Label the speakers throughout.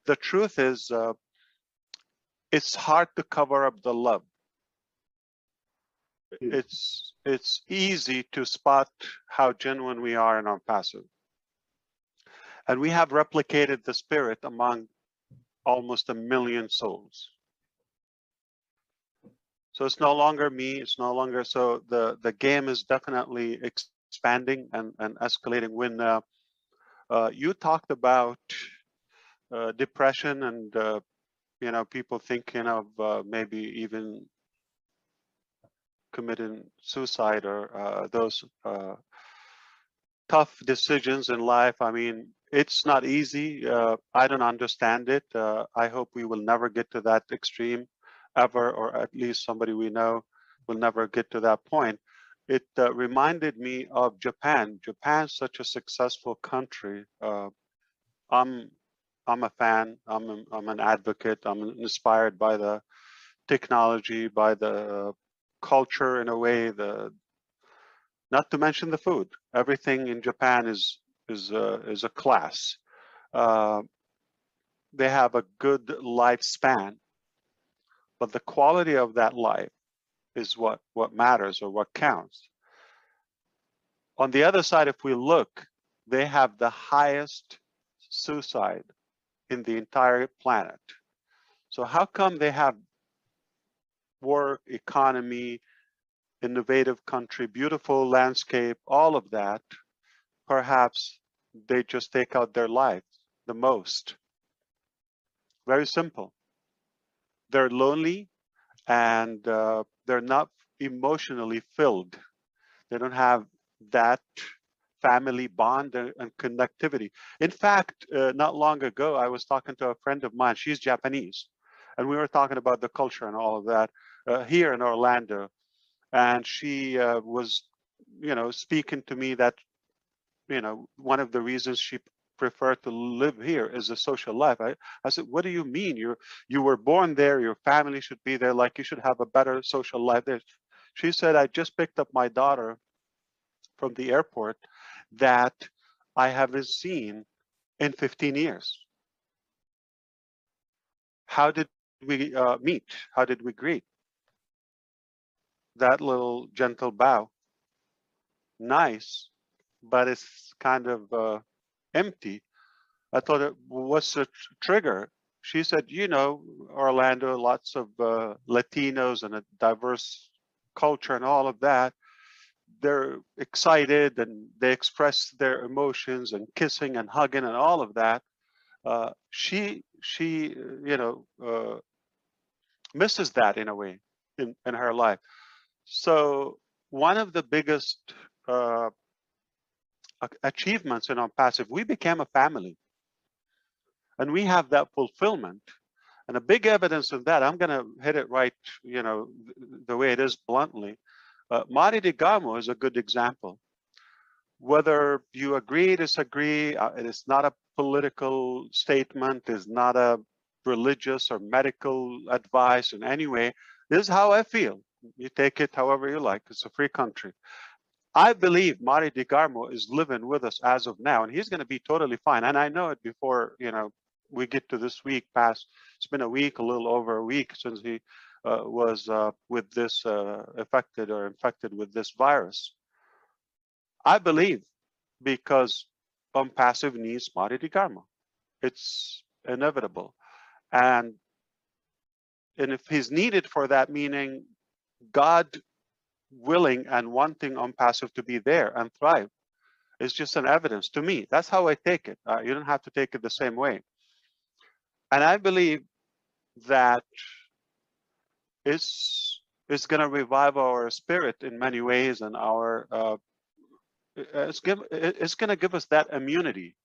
Speaker 1: the truth is, it's hard to cover up the love. It's easy to spot how genuine we are in ONPASSIVE. And we have replicated the spirit among almost 1 million souls. So it's no longer me, it's no longer, so the game is definitely expanding and escalating. When you talked about depression and you know, people thinking of maybe even committing suicide or those tough decisions in life. I mean, it's not easy. I don't understand it. I hope we will never get to that extreme ever, or at least somebody we know will never get to that point. It reminded me of Japan. Japan's such a successful country. I'm a fan. I'm an advocate. I'm inspired by the technology, by the culture in a way. Not to mention the food. Everything in Japan is a class. They have a good lifespan, but the quality of that life is what matters or what counts. On the other side, if we look, they have the highest suicide in the entire planet. So how come they have work, economy, innovative country, beautiful landscape, all of that? Perhaps they just take out their lives the most. Very simple. They're lonely and they're not emotionally filled. They don't have that family bond and connectivity. In fact, not long ago, I was talking to a friend of mine. She's Japanese, and we were talking about the culture and all of that here in Orlando. And she was, you know, speaking to me that, you know, one of the reasons she preferred to live here is the social life. I said, what do you mean? You were born there, your family should be there, like you should have a better social life there. She said, I just picked up my daughter from the airport that I haven't seen in 15 years. How did we meet? How did we greet? That little gentle bow. Nice, but it's kind of empty. I thought, what's the trigger? She said, you know, Orlando, lots of Latinos and a diverse culture and all of that. They're excited and they express their emotions and kissing and hugging and all of that. She you know, misses that in a way in her life. So one of the biggest achievements in ONPASSIVE, we became a family, and we have that fulfillment. And a big evidence of that, I'm going to hit it right, you know, the way it is bluntly. Mari Digamo is a good example. Whether you agree, disagree, it is not a political statement, is not a religious or medical advice in any way. This is how I feel. You take it however you like. It's a free country. I believe Mari Digarmo is living with us as of now, and he's going to be totally fine. And I know it before, you know, we get to this week past. It's been a week, a little over a week since he was with this affected or infected with this virus. I believe because ONPASSIVE needs Mari Digarmo. It's inevitable. And if he's needed for that, meaning God willing and wanting ONPASSIVE to be there and thrive, is just an evidence to me. That's how I take it. You don't have to take it the same way. And I believe that it's going to revive our spirit in many ways, and our it's going to give us that immunity.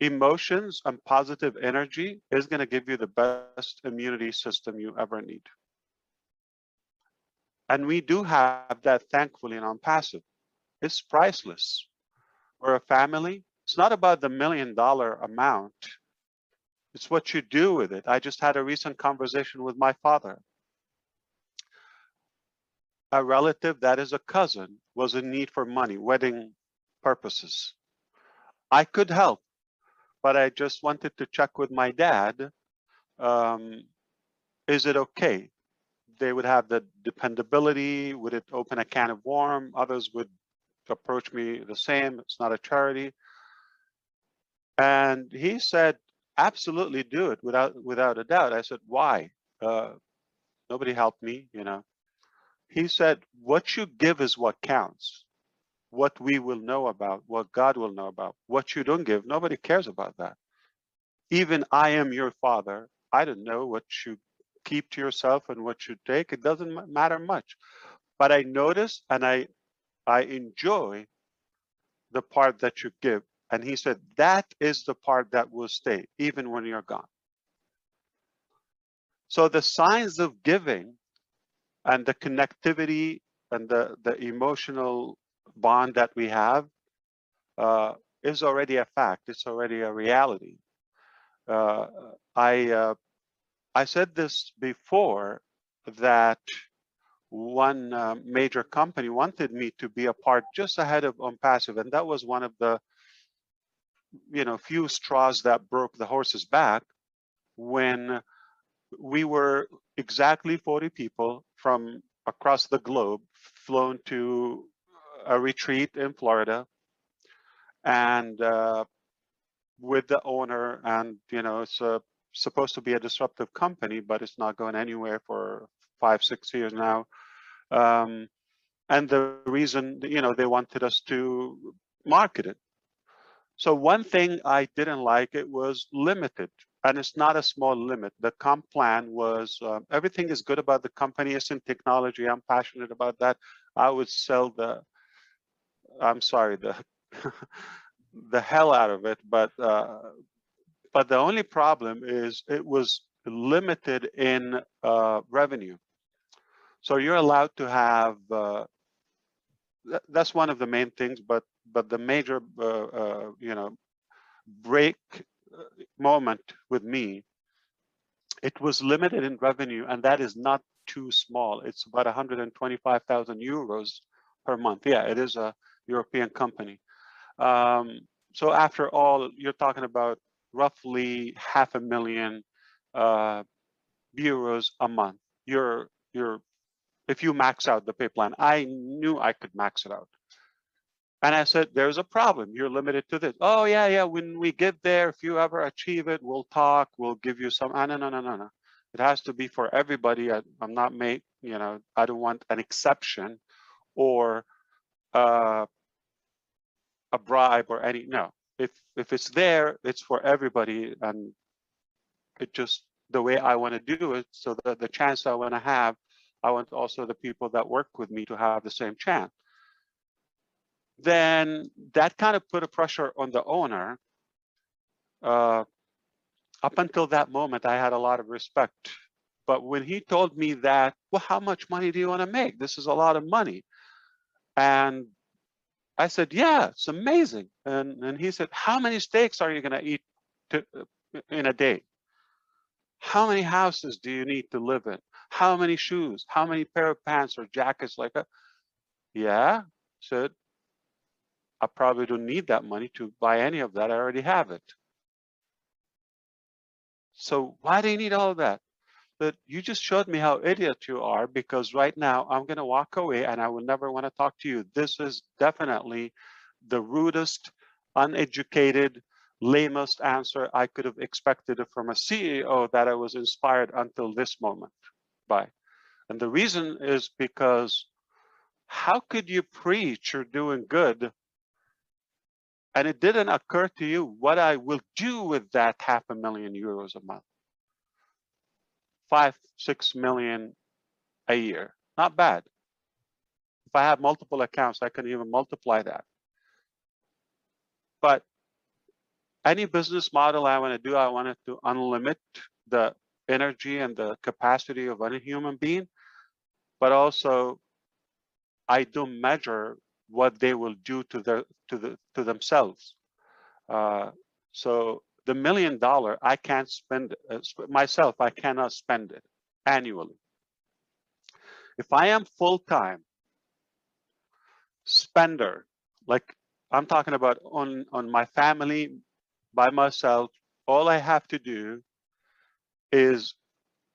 Speaker 1: Emotions and positive energy is going to give you the best immunity system you ever need. And we do have that, thankfully, in ONPASSIVE. It's priceless. We're a family. It's not about the $1 million amount. It's what you do with it. I just had a recent conversation with my father. A relative that is a cousin was in need for money, wedding purposes. I could help. but I just wanted to check with my dad. Is it okay? They would have the dependability. Would it open a can of worms? Others would approach me the same. It's not a charity. And he said, absolutely do it without a doubt. I said, why? Nobody helped me, you know. He said, what you give is what counts. What we will know about, what God will know about. What you don't give, nobody cares about that. Even I am your father. I don't know what you keep to yourself and what you take. It doesn't matter much. But I notice and I enjoy the part that you give. And he said, that is the part that will stay, even when you're gone. So the signs of giving and the connectivity and the emotional bond that we have is already a fact. It's already a reality. I said this before, that one major company wanted me to be a part just ahead of ONPASSIVE, and that was one of the few straws that broke the horse's back, when we were exactly 40 people from across the globe flown to a retreat in Florida, and with the owner, and it's supposed to be a disruptive company, but it's not going anywhere for 5-6 years now. And the reason, they wanted us to market it. So one thing I didn't like, it was limited, and it's not a small limit. The comp plan was, everything is good about the company. It's in technology. I'm passionate about that. I would sell I'm sorry, the hell out of it. But the only problem is it was limited in revenue. So you're allowed to have, that's one of the main things, but the major, break moment with me, it was limited in revenue, and that is not too small. It's about 125,000 euros per month. Yeah, it is a European company. So after all, you're talking about roughly 500,000 euros a month. If you max out the pay plan, I knew I could max it out. And I said, there's a problem. You're limited to this. Oh, yeah. When we get there, if you ever achieve it, we'll talk. We'll give you some. No. It has to be for everybody. I'm not I don't want an exception or a bribe or any. No. If it's there, it's for everybody. And it just the way I want to do it. So the chance I want to have, I want also the people that work with me to have the same chance. Then that kind of put a pressure on the owner. Up until that moment, I had a lot of respect. But when he told me that, well, how much money do you want to make? This is a lot of money. And I said, yeah, it's amazing. And he said, how many steaks are you going to eat in a day? How many houses do you need to live in? How many shoes? How many pair of pants or jackets like that? Yeah, said, I probably don't need that money to buy any of that. I already have it. So why do you need all of that? But you just showed me how idiot you are, because right now I'm going to walk away and I will never want to talk to you. This is definitely the rudest, uneducated, lamest answer I could have expected from a CEO that I was inspired until this moment by. And the reason is because how could you preach you're doing good and it didn't occur to you what I will do with that 500,000 euros a month? 5-6 million a year. Not bad. If I have multiple accounts, I can even multiply that. But any business model I want to do, I want it to unlimit the energy and the capacity of any human being, but also I do measure what they will do to themselves. So the $1 million, I can't spend myself. I cannot spend it annually. If I am full-time spender, like I'm talking about on my family, by myself, all I have to do is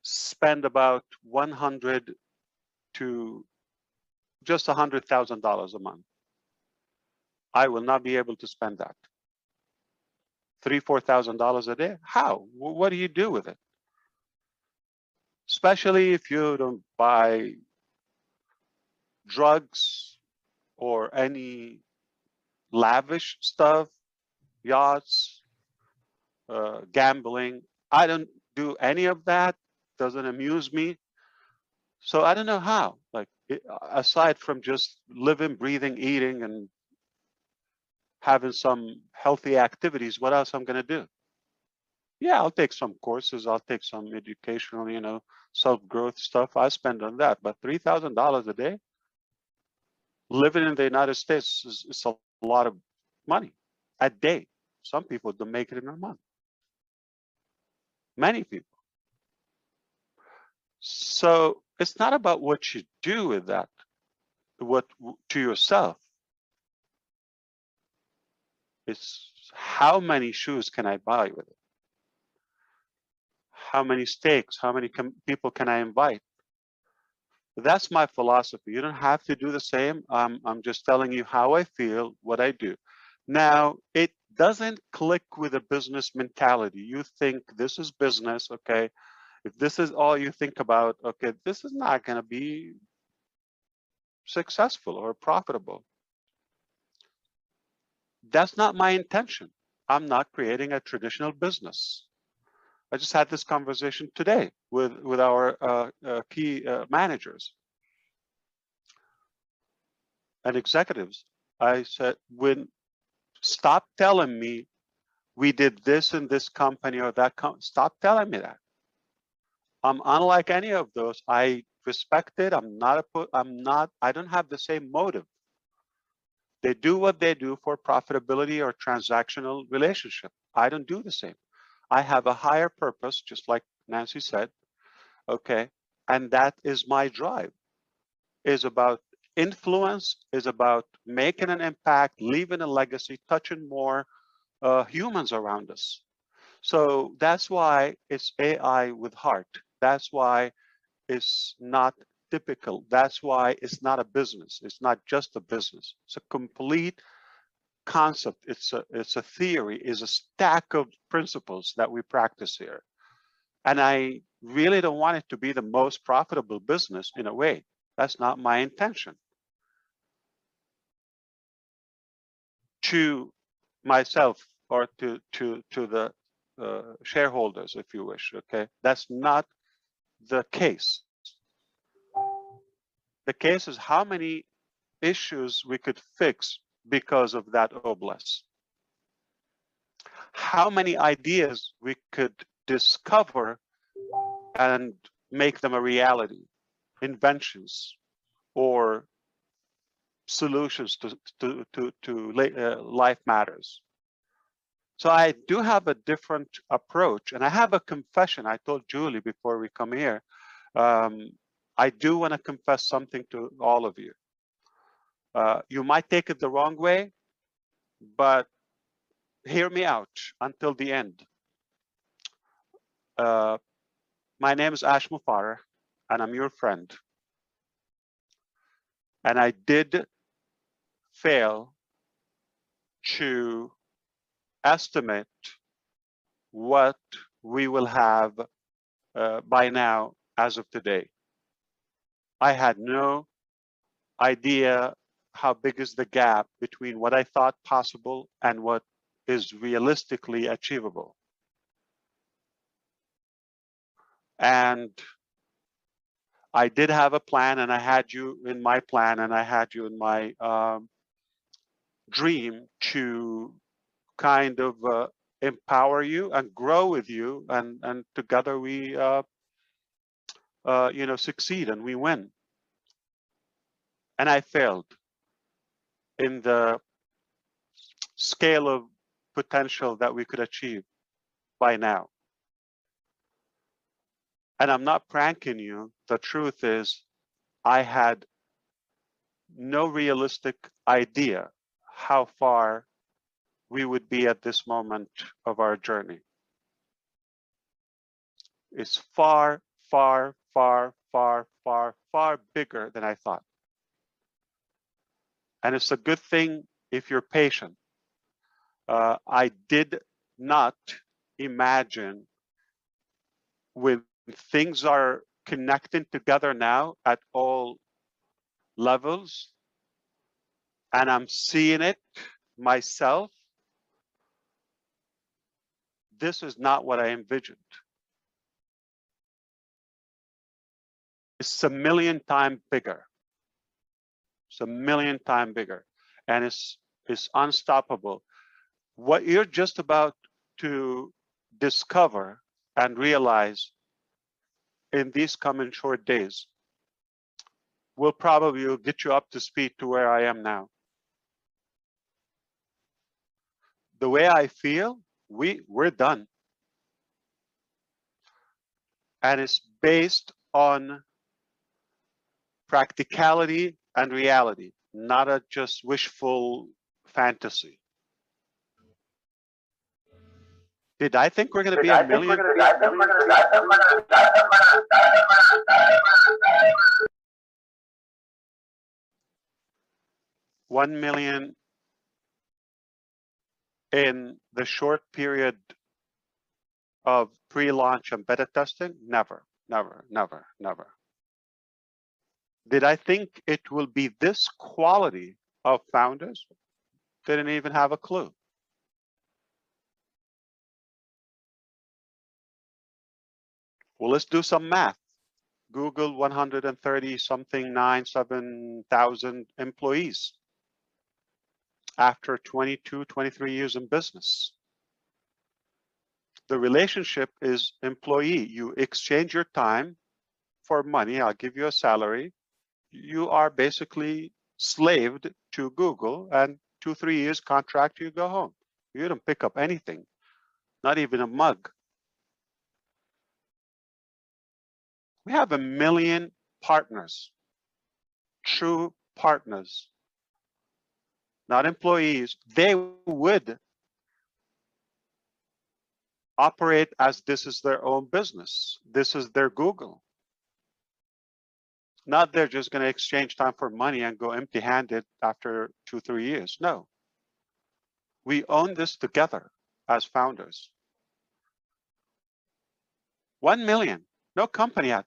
Speaker 1: spend about 100 to just $100,000 a month. I will not be able to spend that. $3,000-4,000 a day? How? What do you do with it? Especially if you don't buy drugs or any lavish stuff, yachts, gambling. I don't do any of that. Doesn't amuse me. So I don't know how. Like, aside from just living, breathing, eating, and having some healthy activities, what else I'm going to do? Yeah, I'll take some courses. I'll take some educational, self-growth stuff. I spend on that. But $3,000 a day, living in the United States is a lot of money a day. Some people don't make it in a month. Many people. So it's not about what you do with that, what to yourself. It's how many shoes can I buy with it? How many steaks? How many people can I invite? That's my philosophy. You don't have to do the same. I'm just telling you how I feel, what I do. Now, it doesn't click with a business mentality. You think this is business, okay? If this is all you think about, okay, this is not going to be successful or profitable. That's not my intention. I'm not creating a traditional business. I just had this conversation today with our key managers and executives. I said, stop telling me we did this in this company or that company. Stop telling me that. I'm unlike any of those. I respect it. I don't have the same motive. They do what they do for profitability or transactional relationship. I don't do the same. I have a higher purpose, just like Nancy said, okay? And that is my drive, is about influence, is about making an impact, leaving a legacy, touching more humans around us. So that's why it's AI with heart. That's why it's not typical. That's why it's not a business. It's not just a business. It's a complete concept. It's a theory, is a stack of principles that we practice here. And I really don't want it to be the most profitable business in a way. That's not my intention. To myself or to the shareholders, if you wish, okay? That's not the case. The case is how many issues we could fix because of that oblast. How many ideas we could discover and make them a reality, inventions or solutions to life matters. So I do have a different approach, and I have a confession. I told Julie before we come here, I do want to confess something to all of you. You might take it the wrong way, but hear me out until the end. My name is Mufareh, and I'm your friend. And I did fail to estimate what we will have by now as of today. I had no idea how big is the gap between what I thought possible and what is realistically achievable. And I did have a plan, and I had you in my plan, and I had you in my dream to kind of empower you and grow with you, and together we succeed and we win. And I failed in the scale of potential that we could achieve by now. And I'm not pranking you. The truth is, I had no realistic idea how far we would be at this moment of our journey. It's far, far, far, far, far, far bigger than I thought. And it's a good thing if you're patient. I did not imagine when things are connecting together now at all levels, and I'm seeing it myself, this is not what I envisioned. It's a million times bigger. It's a million times bigger, and it's unstoppable. What you're just about to discover and realize in these coming short days will probably get you up to speed to where I am now. The way I feel, we're done. And it's based on practicality and reality, not a just wishful fantasy. Did I think we're going to be a million? 1 million in the short period of pre-launch and beta testing? Never, never, never, never. Did I think it will be this quality of founders? Didn't even have a clue. Well, let's do some math. Google 130 something 7,000 employees after 22, 23 years in business. The relationship is employee. You exchange your time for money. I'll give you a salary. You are basically slaved to Google, and 2-3 years contract, you go home. You don't pick up anything, not even a mug. We have 1 million partners, true partners, not employees. They would operate as this is their own business. This is their Google. Not they're just going to exchange time for money and go empty-handed after 2-3 years. No. We own this together as founders. 1 million. No company has.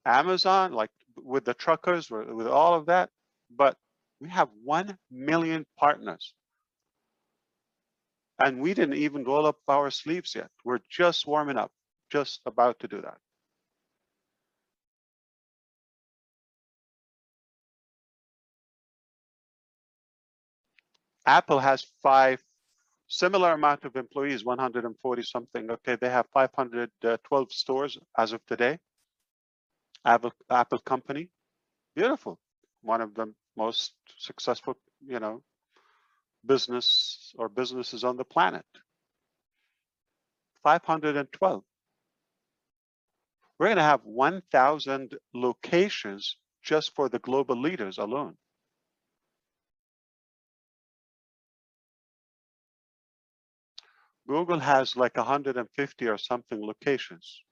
Speaker 1: Amazon, like with the truckers, with all of that, but we have 1 million partners. And we didn't even roll up our sleeves yet. We're just warming up, just about to do that. Apple has similar amount of employees, 140 something. Okay, they have 512 stores as of today. Apple company, beautiful. One of the most successful, businesses on the planet. 512. We're going to have 1,000 locations just for the global leaders alone. Google has like 150 or something locations.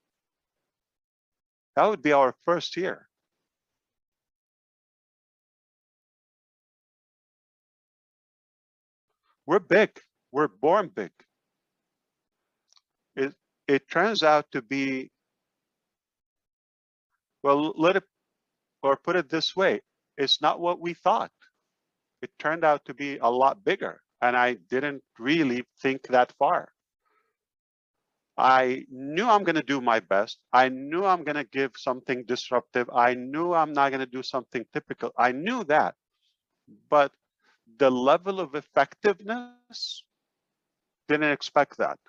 Speaker 1: That would be our first year. We're big. We're born big. It turns out to be, well, put it this way, it's not what we thought. It turned out to be a lot bigger, and I didn't really think that far. I knew I'm going to do my best. I knew I'm going to give something disruptive. I knew I'm not going to do something typical. I knew that. But the level of effectiveness, didn't expect that.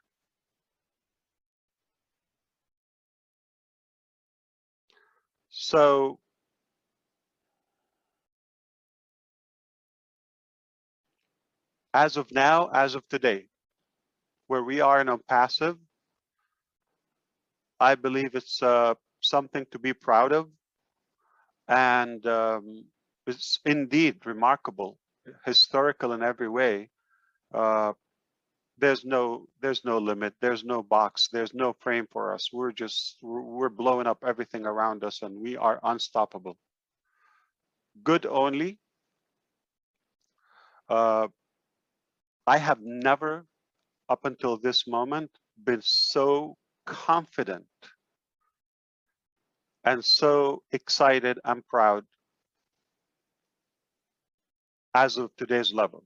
Speaker 1: So as of now, as of today, where we are in ONPASSIVE, I believe it's something to be proud of. And it's indeed remarkable, historical in every way. there's no limit, there's no box, there's no frame for us. We're blowing up everything around us, and we are unstoppable. Good only. I have never, up until this moment, been so confident and so excited and proud as of today's level.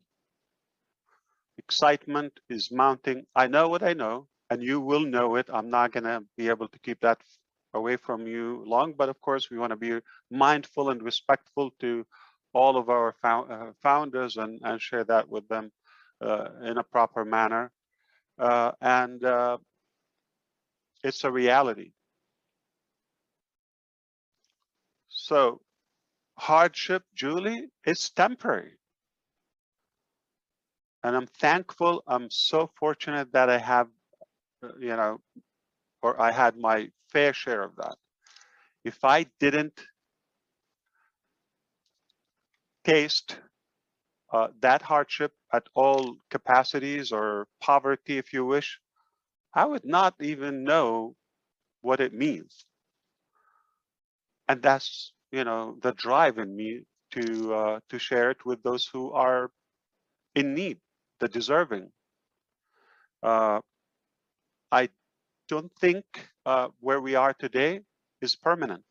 Speaker 1: Excitement is mounting. I know what I know, and you will know it. I'm not going to be able to keep that away from you long, but of course, we want to be mindful and respectful to all of our founders and share that with them in a proper manner. It's a reality. So hardship, Julie, is temporary. And I'm thankful, I'm so fortunate that I have, or I had my fair share of that. If I didn't taste that hardship at all capacities, or poverty, if you wish, I would not even know what it means. And that's, the drive in me to share it with those who are in need, the deserving. I don't think where we are today is permanent.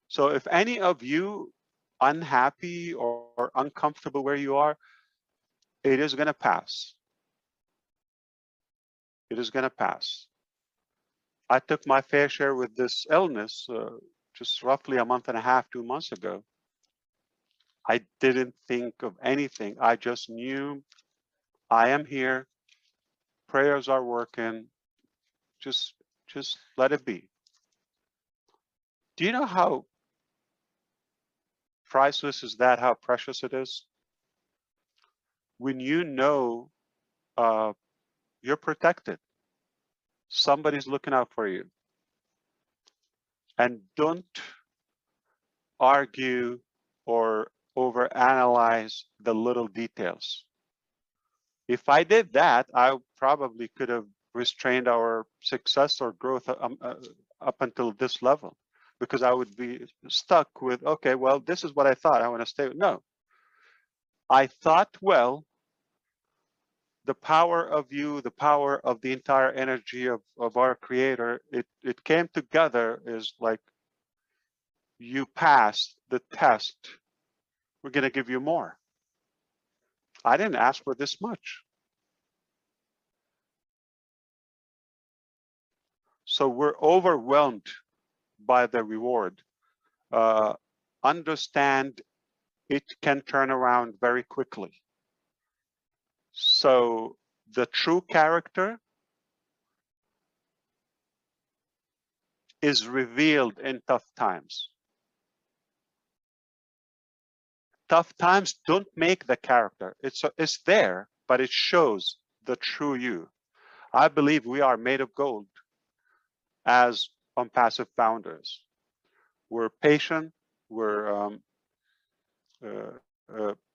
Speaker 1: So if any of you unhappy or uncomfortable where you are, it is going to pass. It is going to pass. I took my fair share with this illness just roughly a month and a half, 2 months ago. I didn't think of anything. I just knew I am here. Prayers are working. Just let it be. Do you know how priceless is that? How precious it is? When you know you're protected. Somebody's looking out for you. And don't argue or overanalyze the little details. If I did that, I probably could have restrained our success or growth up until this level, because I would be stuck with, okay, well, this is what I thought. I want to stay with. No. I thought, well, the power of you, the power of the entire energy of our creator, it came together is like, you passed the test. We're going to give you more. I didn't ask for this much. So we're overwhelmed by the reward. Understand it can turn around very quickly. So the true character is revealed in tough times. Tough times don't make the character. It's there, but it shows the true you. I believe we are made of gold as ONPASSIVE founders. We're patient, we're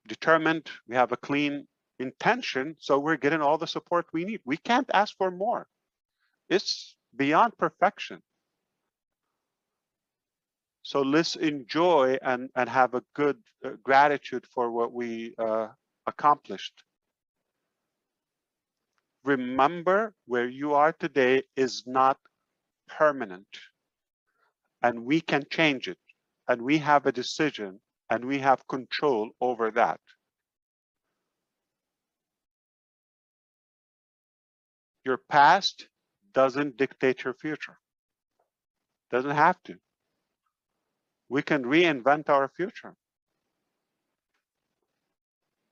Speaker 1: determined, we have a clean intention, so we're getting all the support we need. We can't ask for more. It's beyond perfection. So let's enjoy and have a good gratitude for what we accomplished. Remember, where you are today is not permanent, and we can change it, and we have a decision, and we have control over that. Your past doesn't dictate your future. Doesn't have to. We can reinvent our future.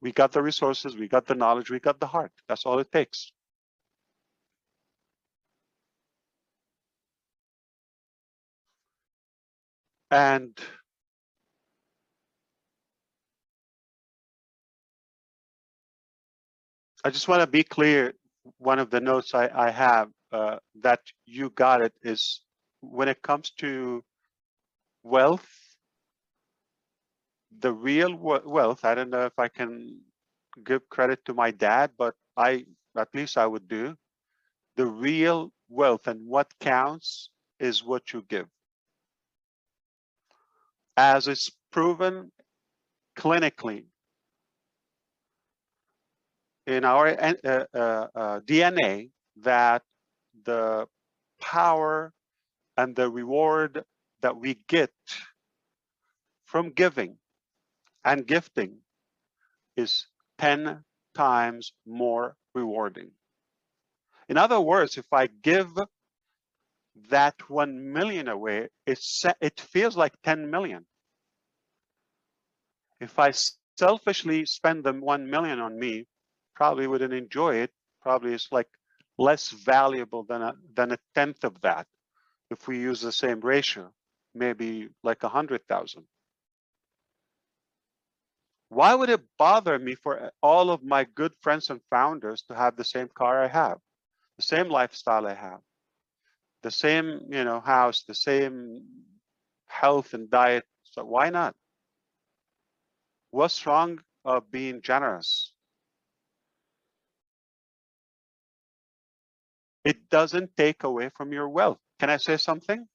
Speaker 1: We got the resources, we got the knowledge, we got the heart. That's all it takes. And I just want to be clear. One of the notes I have that you got it is, when it comes to wealth, the real wealth, I don't know if I can give credit to my dad, but I at least I would do, the real wealth and what counts is what you give. As it's proven clinically in our DNA, that the power and the reward that we get from giving and gifting is 10 times more rewarding. In other words, if I give that 1 million away, it feels like 10 million. If I selfishly spend the 1 million on me, probably wouldn't enjoy it. Probably it's like less valuable than a tenth of that. If we use the same ratio, maybe like 100,000. Why would it bother me for all of my good friends and founders to have the same car I have, the same lifestyle I have, the same, house, the same health and diet? So why not? What's wrong of being generous? It doesn't take away from your wealth. Can I say something?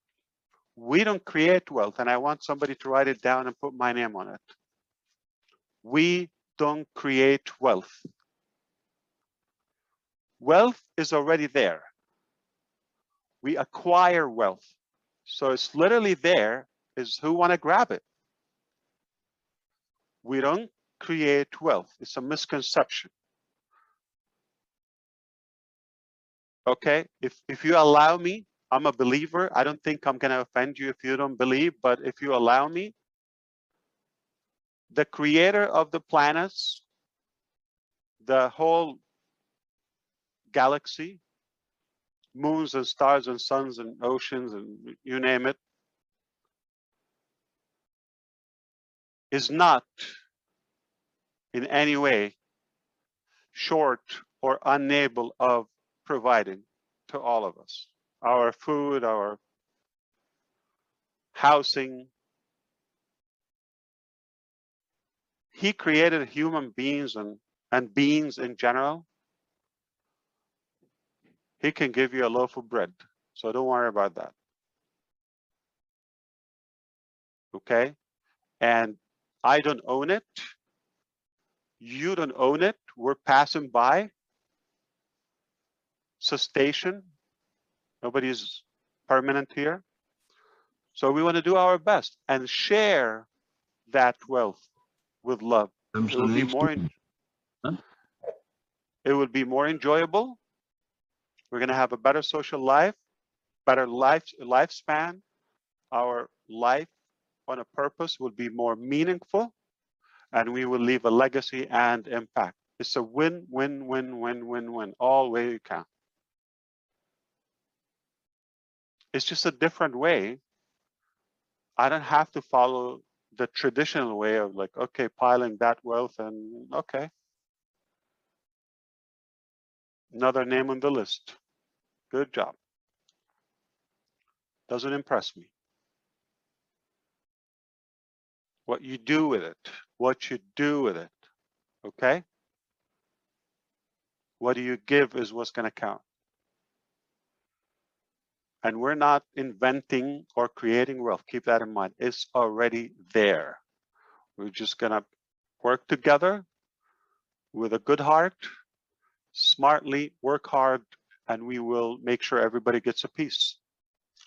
Speaker 1: We don't create wealth, and I want somebody to write it down and put my name on it. We don't create wealth. Wealth is already there. We acquire wealth. So it's literally there, is who want to grab it. We don't create wealth. It's a misconception. Okay, if you allow me, I'm a believer. I don't think I'm going to offend you if you don't believe, but if you allow me, the creator of the planets, the whole galaxy, moons and stars and suns and oceans and you name it, is not in any way short or unable of providing to all of us our food, our housing. He created human beings and beings in general. He can give you a loaf of bread, so don't worry about that. Okay? And I don't own it. You don't own it. We're passing by. Cessation. Nobody's permanent here. So we want to do our best and share that wealth with love. It will be more enjoyable. We're going to have a better social life, better lifespan. Our life on a purpose will be more meaningful, and we will leave a legacy and impact. It's a win, win, win, win, win, win, all way you can. It's just a different way. I don't have to follow the traditional way of like, okay, piling that wealth and okay. Another name on the list. Good job. Doesn't impress me. What you do with it, what you do with it, okay? What do you give is what's going to count. And we're not inventing or creating wealth. Keep that in mind. It's already there. We're just going to work together with a good heart, smartly work hard, and we will make sure everybody gets a piece.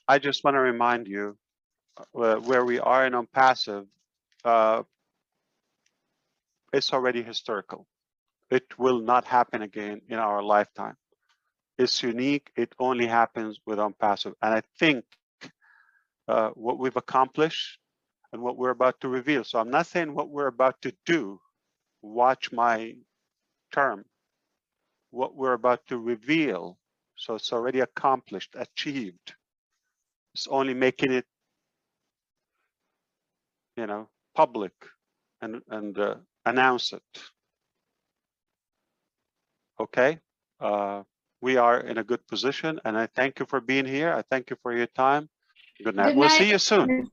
Speaker 1: I just want to remind you where we are in ONPASSIVE, it's already historical. It will not happen again in our lifetime. It's unique. It only happens with ONPASSIVE. And I think what we've accomplished and what we're about to reveal. So I'm not saying what we're about to do. Watch my term. What we're about to reveal. So it's already accomplished, achieved. It's only making it, public and announce it. Okay. We are in a good position, and I thank you for being here. I thank you for your time. Good night. We'll see you soon.